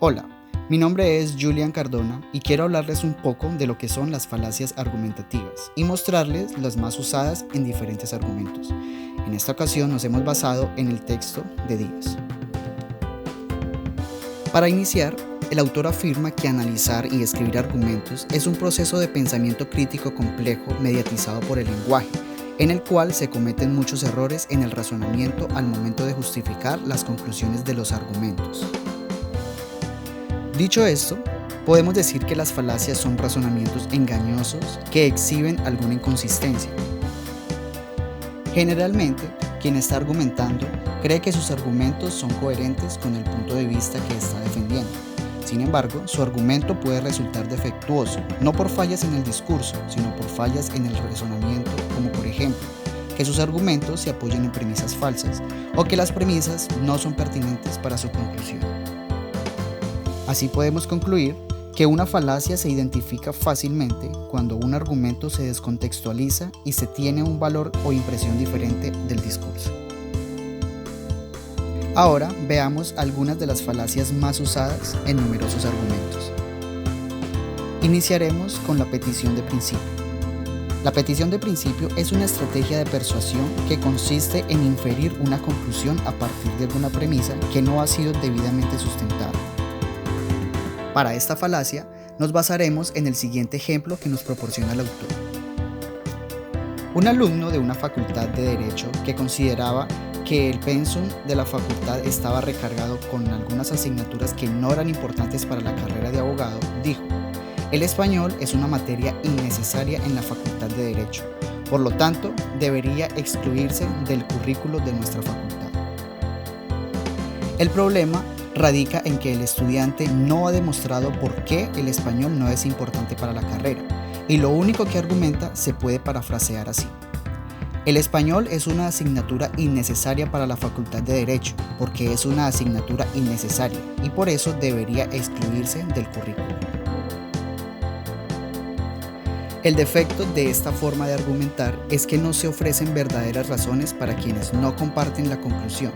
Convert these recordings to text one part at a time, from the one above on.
Hola, mi nombre es Julian Cardona y quiero hablarles un poco de lo que son las falacias argumentativas y mostrarles las más usadas en diferentes argumentos. En esta ocasión nos hemos basado en el texto de Díaz. Para iniciar, el autor afirma que analizar y escribir argumentos es un proceso de pensamiento crítico complejo mediatizado por el lenguaje, en el cual se cometen muchos errores en el razonamiento al momento de justificar las conclusiones de los argumentos. Dicho esto, podemos decir que las falacias son razonamientos engañosos que exhiben alguna inconsistencia. Generalmente, quien está argumentando cree que sus argumentos son coherentes con el punto de vista que está defendiendo. Sin embargo, su argumento puede resultar defectuoso, no por fallas en el discurso, sino por fallas en el razonamiento, como por ejemplo, que sus argumentos se apoyen en premisas falsas o que las premisas no son pertinentes para su conclusión. Así podemos concluir que una falacia se identifica fácilmente cuando un argumento se descontextualiza y se tiene un valor o impresión diferente del discurso. Ahora veamos algunas de las falacias más usadas en numerosos argumentos. Iniciaremos con la petición de principio. La petición de principio es una estrategia de persuasión que consiste en inferir una conclusión a partir de una premisa que no ha sido debidamente sustentada. Para esta falacia, nos basaremos en el siguiente ejemplo que nos proporciona el autor. Un alumno de una facultad de Derecho que consideraba que el pensum de la facultad estaba recargado con algunas asignaturas que no eran importantes para la carrera de abogado, dijo: "El español es una materia innecesaria en la facultad de Derecho, por lo tanto, debería excluirse del currículo de nuestra facultad". El problema radica en que el estudiante no ha demostrado por qué el español no es importante para la carrera, y lo único que argumenta se puede parafrasear así: el español es una asignatura innecesaria para la Facultad de Derecho, porque es una asignatura innecesaria, y por eso debería excluirse del currículo. El defecto de esta forma de argumentar es que no se ofrecen verdaderas razones para quienes no comparten la conclusión,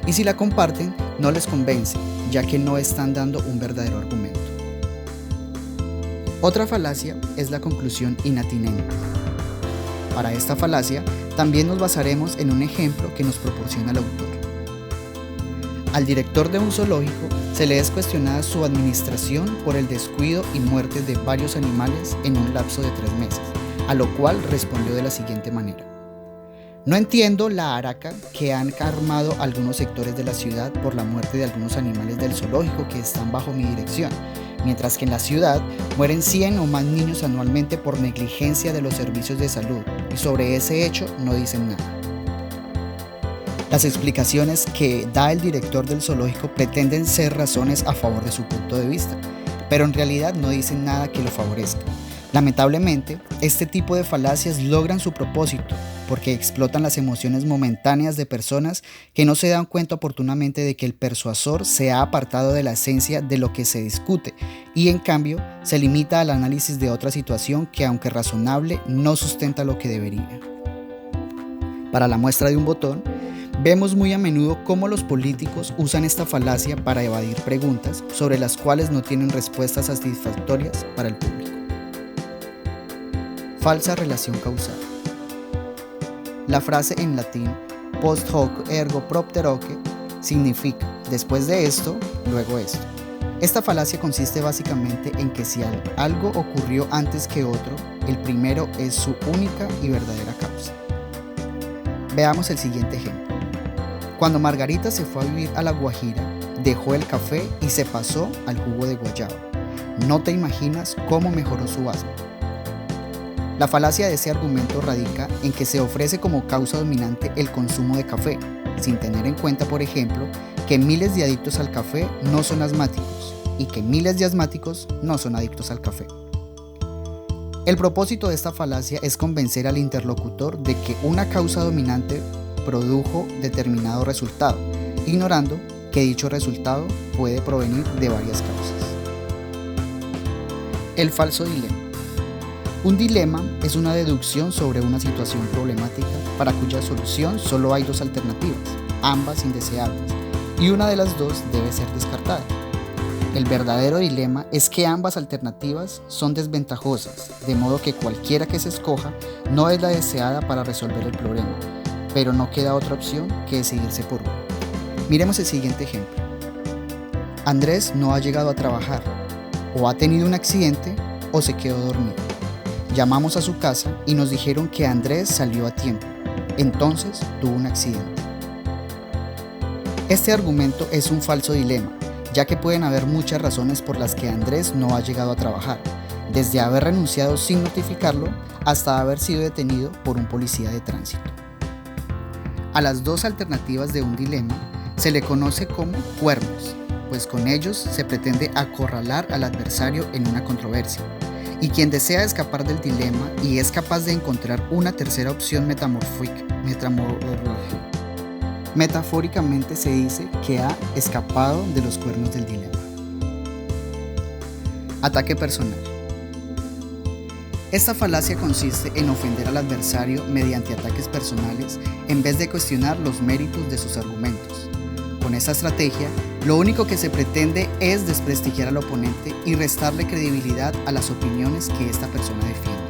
y si la comparten, no les convence, ya que no están dando un verdadero argumento. Otra falacia es la conclusión inatinente. Para esta falacia, también nos basaremos en un ejemplo que nos proporciona el autor. Al director de un zoológico se le es cuestionada su administración por el descuido y muerte de varios animales en un lapso de 3 meses, a lo cual respondió de la siguiente manera: "No entiendo la haraca que han armado algunos sectores de la ciudad por la muerte de algunos animales del zoológico que están bajo mi dirección, mientras que en la ciudad mueren 100 o más niños anualmente por negligencia de los servicios de salud, y sobre ese hecho no dicen nada". Las explicaciones que da el director del zoológico pretenden ser razones a favor de su punto de vista, pero en realidad no dicen nada que lo favorezca. Lamentablemente, este tipo de falacias logran su propósito porque explotan las emociones momentáneas de personas que no se dan cuenta oportunamente de que el persuasor se ha apartado de la esencia de lo que se discute y en cambio se limita al análisis de otra situación que, aunque razonable, no sustenta lo que debería. Para la muestra de un botón, vemos muy a menudo cómo los políticos usan esta falacia para evadir preguntas sobre las cuales no tienen respuestas satisfactorias para el público. Falsa relación causal. La frase en latín post hoc ergo propter hoc significa después de esto, luego esto. Esta falacia consiste básicamente en que si algo ocurrió antes que otro, el primero es su única y verdadera causa. Veamos el siguiente ejemplo. Cuando Margarita se fue a vivir a La Guajira, dejó el café y se pasó al jugo de guayaba. No te imaginas cómo mejoró su asma. La falacia de ese argumento radica en que se ofrece como causa dominante el consumo de café, sin tener en cuenta, por ejemplo, que miles de adictos al café no son asmáticos y que miles de asmáticos no son adictos al café. El propósito de esta falacia es convencer al interlocutor de que una causa dominante produjo determinado resultado, ignorando que dicho resultado puede provenir de varias causas. El falso dilema. Un dilema es una deducción sobre una situación problemática para cuya solución solo hay 2 alternativas, ambas indeseables, y una de las dos debe ser descartada. El verdadero dilema es que ambas alternativas son desventajosas, de modo que cualquiera que se escoja no es la deseada para resolver el problema, pero no queda otra opción que decidirse por uno. Miremos el siguiente ejemplo. Andrés no ha llegado a trabajar, o ha tenido un accidente o se quedó dormido. Llamamos a su casa y nos dijeron que Andrés salió a tiempo, entonces tuvo un accidente. Este argumento es un falso dilema, ya que pueden haber muchas razones por las que Andrés no ha llegado a trabajar, desde haber renunciado sin notificarlo hasta haber sido detenido por un policía de tránsito. A las dos alternativas de un dilema se le conoce como cuernos, pues con ellos se pretende acorralar al adversario en una controversia, y quien desea escapar del dilema y es capaz de encontrar una tercera opción metafóricamente se dice que ha escapado de los cuernos del dilema. Ataque personal. Esta falacia consiste en ofender al adversario mediante ataques personales en vez de cuestionar los méritos de sus argumentos. Con esta estrategia, lo único que se pretende es desprestigiar al oponente y restarle credibilidad a las opiniones que esta persona defiende.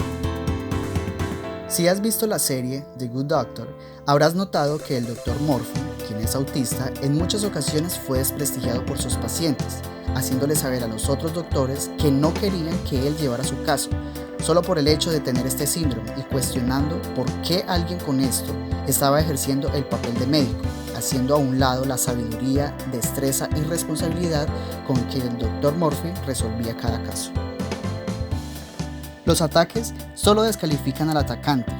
Si has visto la serie The Good Doctor, habrás notado que el Dr. Morphy, quien es autista, en muchas ocasiones fue desprestigiado por sus pacientes, haciéndole saber a los otros doctores que no querían que él llevara su caso, solo por el hecho de tener este síndrome y cuestionando por qué alguien con esto estaba ejerciendo el papel de médico, haciendo a un lado la sabiduría, destreza y responsabilidad con que el Dr. Morphy resolvía cada caso. Los ataques solo descalifican al atacante.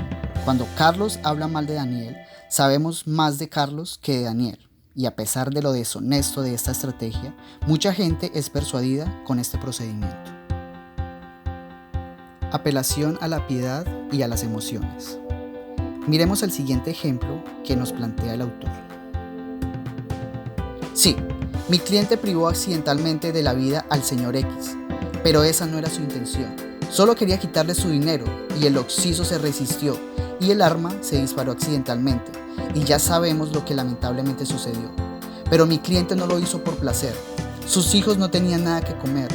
Cuando Carlos habla mal de Daniel, sabemos más de Carlos que de Daniel, y a pesar de lo deshonesto de esta estrategia, mucha gente es persuadida con este procedimiento. Apelación a la piedad y a las emociones. Miremos el siguiente ejemplo que nos plantea el autor. Sí, mi cliente privó accidentalmente de la vida al señor X, pero esa no era su intención. Solo quería quitarle su dinero y el occiso se resistió y el arma se disparó accidentalmente y ya sabemos lo que lamentablemente sucedió. Pero mi cliente no lo hizo por placer. Sus hijos no tenían nada que comer.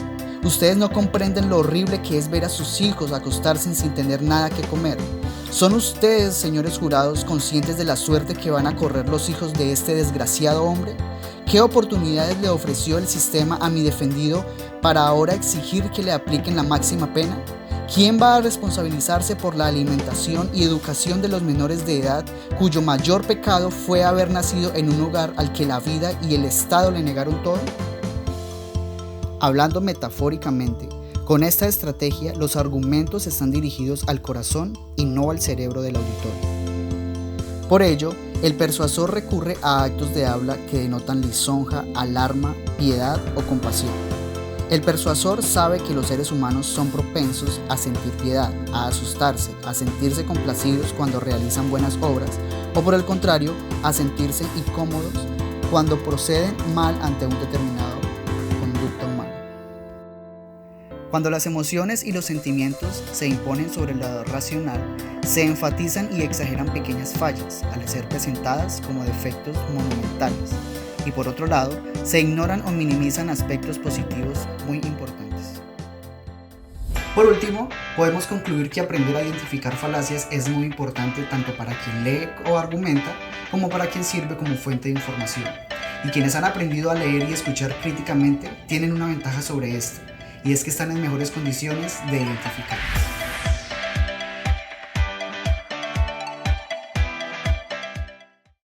Ustedes no comprenden lo horrible que es ver a sus hijos acostarse sin tener nada que comer. ¿Son ustedes, señores jurados, conscientes de la suerte que van a correr los hijos de este desgraciado hombre? ¿Qué oportunidades le ofreció el sistema a mi defendido para ahora exigir que le apliquen la máxima pena? ¿Quién va a responsabilizarse por la alimentación y educación de los menores de edad cuyo mayor pecado fue haber nacido en un hogar al que la vida y el Estado le negaron todo? Hablando metafóricamente, con esta estrategia los argumentos están dirigidos al corazón y no al cerebro del auditorio. Por ello, el persuasor recurre a actos de habla que denotan lisonja, alarma, piedad o compasión. El persuasor sabe que los seres humanos son propensos a sentir piedad, a asustarse, a sentirse complacidos cuando realizan buenas obras, o por el contrario, a sentirse incómodos cuando proceden mal ante un determinado conducta humana. Cuando las emociones y los sentimientos se imponen sobre el lado racional, se enfatizan y exageran pequeñas fallas al ser presentadas como defectos monumentales. Y por otro lado, se ignoran o minimizan aspectos positivos muy importantes. Por último, podemos concluir que aprender a identificar falacias es muy importante tanto para quien lee o argumenta como para quien sirve como fuente de información. Y quienes han aprendido a leer y escuchar críticamente tienen una ventaja sobre esto, y es que están en mejores condiciones de identificarlas.